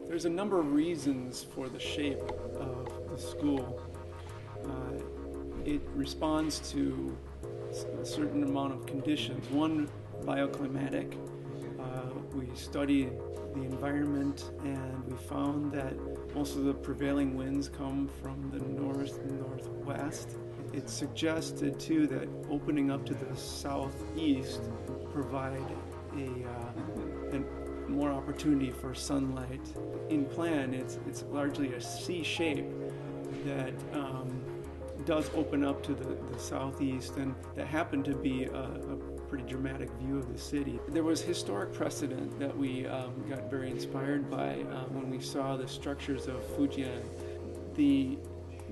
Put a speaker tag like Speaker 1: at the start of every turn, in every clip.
Speaker 1: There's a number of reasons for the shape of the school. It responds to a certain amount of conditions. One, bioclimatic. We studied the environment and we found that most of the prevailing winds come from the north and northwest. It suggested too that opening up to the southeast provide a more opportunity for sunlight. In plan, it's largely a C shape that does open up to the southeast, and that happened to be a pretty dramatic view of the city. There was historic precedent that we got very inspired by when we saw the structures of Fujian. The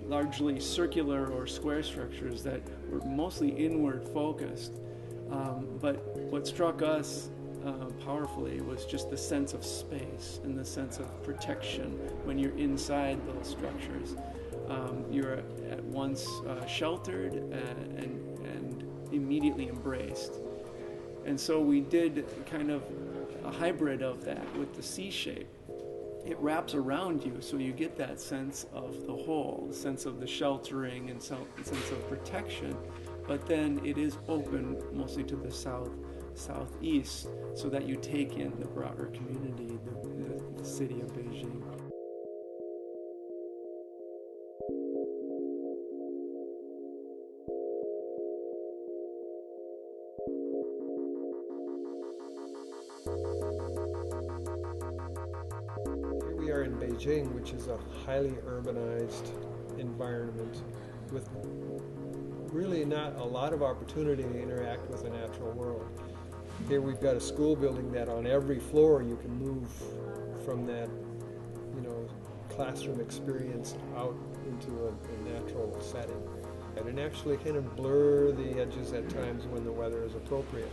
Speaker 1: largely circular or square structures that were mostly inward focused. But what struck us powerfully was just the sense of space and the sense of protection when you're inside those structures. You're at once sheltered and immediately embraced. And so we did kind of a hybrid of that with the C shape. It wraps around you, so you get that sense of the whole, the sense of the sheltering and sense of protection, but then it is open mostly to the southeast, so that you take in the broader community, the city of Beijing.
Speaker 2: Here we are in Beijing, which is a highly urbanized environment with really not a lot of opportunity to interact with the natural world. Here we've got a school building that on every floor you can move from that, classroom experience out into a natural setting. And actually kind of blur the edges at times when the weather is appropriate,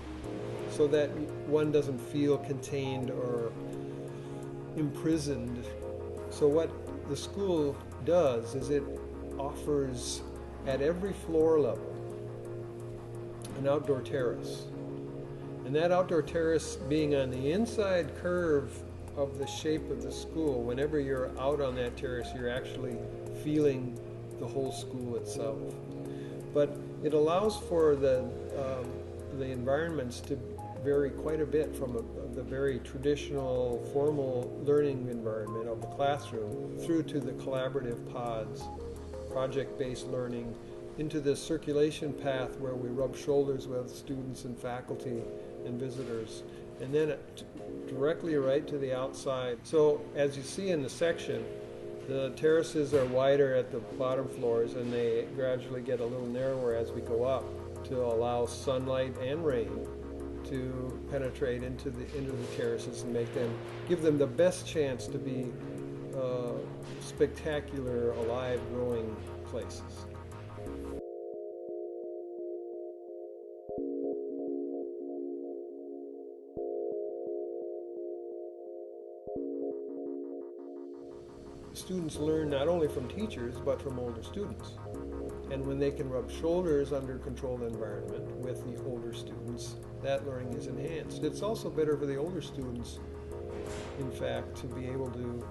Speaker 2: so that one doesn't feel contained or imprisoned. So what the school does is it offers at every floor level an outdoor terrace. And that outdoor terrace being on the inside curve of the shape of the school, whenever you're out on that terrace, you're actually feeling the whole school itself. But it allows for the environments to vary quite a bit from the very traditional formal learning environment of the classroom through to the collaborative pods, project-based learning, into the circulation path where we rub shoulders with students and faculty and visitors, and then directly right to the outside. So as you see in the section, the terraces are wider at the bottom floors and they gradually get a little narrower as we go up to allow sunlight and rain to penetrate into the terraces and give them the best chance to be spectacular, alive, growing places. Students learn not only from teachers but from older students. And when they can rub shoulders under a controlled environment with the older students, that learning is enhanced. It's also better for the older students, in fact, to be able to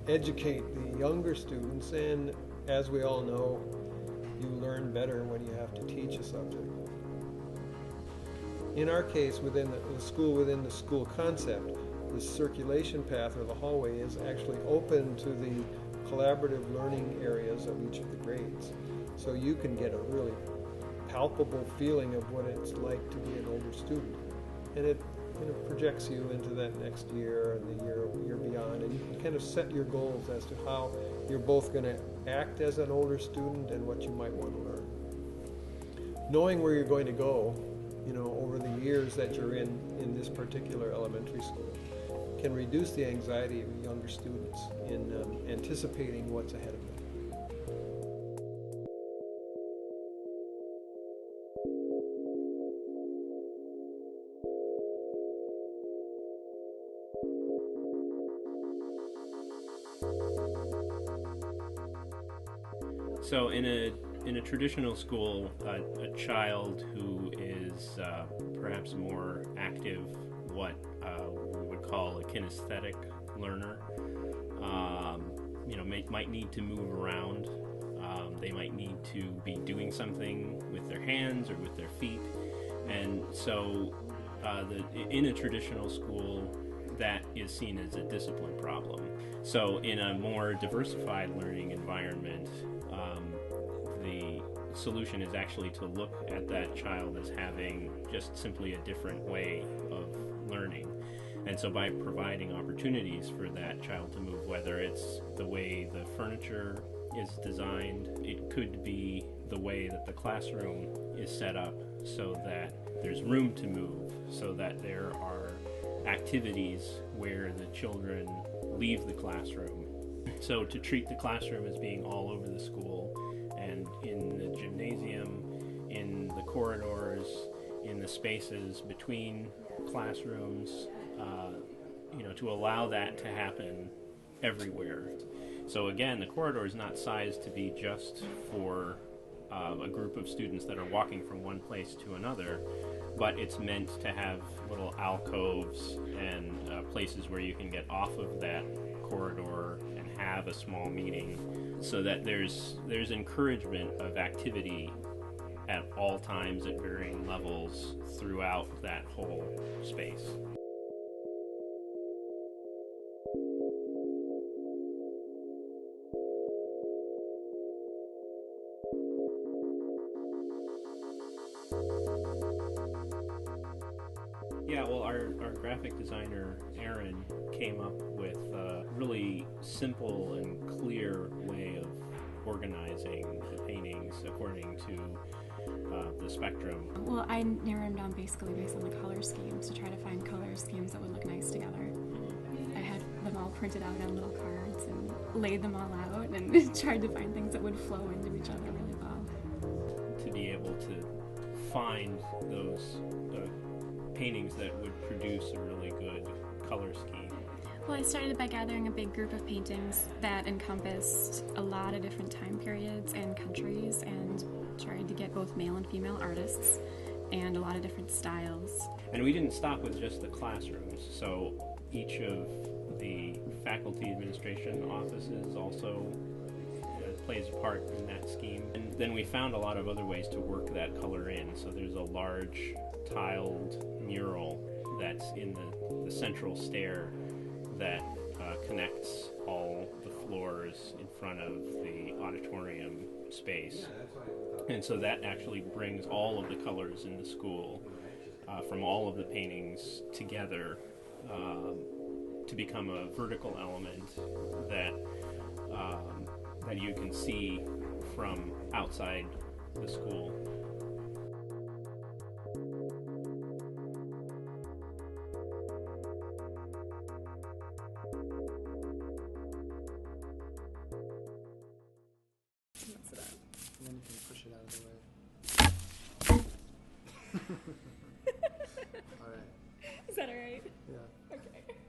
Speaker 2: educate the younger students, and as we all know, you learn better when you have to teach a subject. In our case, within the school concept, the circulation path or the hallway is actually open to the collaborative learning areas of each of the grades. So you can get a really palpable feeling of what it's like to be an older student. And it projects you into that next year and the year beyond, and you can kind of set your goals as to how you're both going to act as an older student and what you might want to learn. Knowing where you're going to go, over the years that you're in this particular elementary school, can reduce the anxiety of younger students in anticipating what's ahead of them.
Speaker 3: So in a traditional school, a child who is perhaps more active, what we would call a kinesthetic learner, might need to move around. They might need to be doing something with their hands or with their feet, and so in a traditional school, that is seen as a discipline problem. So in a more diversified learning environment, the solution is actually to look at that child as having just simply a different way of learning. And so by providing opportunities for that child to move, whether it's the way the furniture is designed, it could be the way that the classroom is set up so that there's room to move, so that there are activities where the children leave the classroom. So to treat the classroom as being all over the school, and in the gymnasium, in the corridors, in the spaces between classrooms, to allow that to happen everywhere. So again, the corridor is not sized to be just for a group of students that are walking from one place to another, but it's meant to have little alcoves and places where you can get off of that corridor and have a small meeting, so that there's encouragement of activity at all times at varying levels throughout that whole space. Yeah, well, our graphic designer, Aaron, came up with a really simple and clear way of organizing the paintings according to the spectrum.
Speaker 4: Well, I narrowed them down basically based on the color schemes to try to find color schemes that would look nice together. I had them all printed out on little cards and laid them all out and tried to find things that would flow into each other really well.
Speaker 3: To be able to find those paintings that would produce a really good color scheme.
Speaker 4: Well, I started by gathering a big group of paintings that encompassed a lot of different time periods and countries, and tried to get both male and female artists and a lot of different styles.
Speaker 3: And we didn't stop with just the classrooms, so each of the faculty administration offices also plays a part in that scheme. And then we found a lot of other ways to work that color in. So there's a large tiled mural that's in the central stair that connects all the floors in front of the auditorium space. And so that actually brings all of the colors in the school from all of the paintings together to become a vertical element that you can see from outside the school.
Speaker 1: And then you can push it out of the way.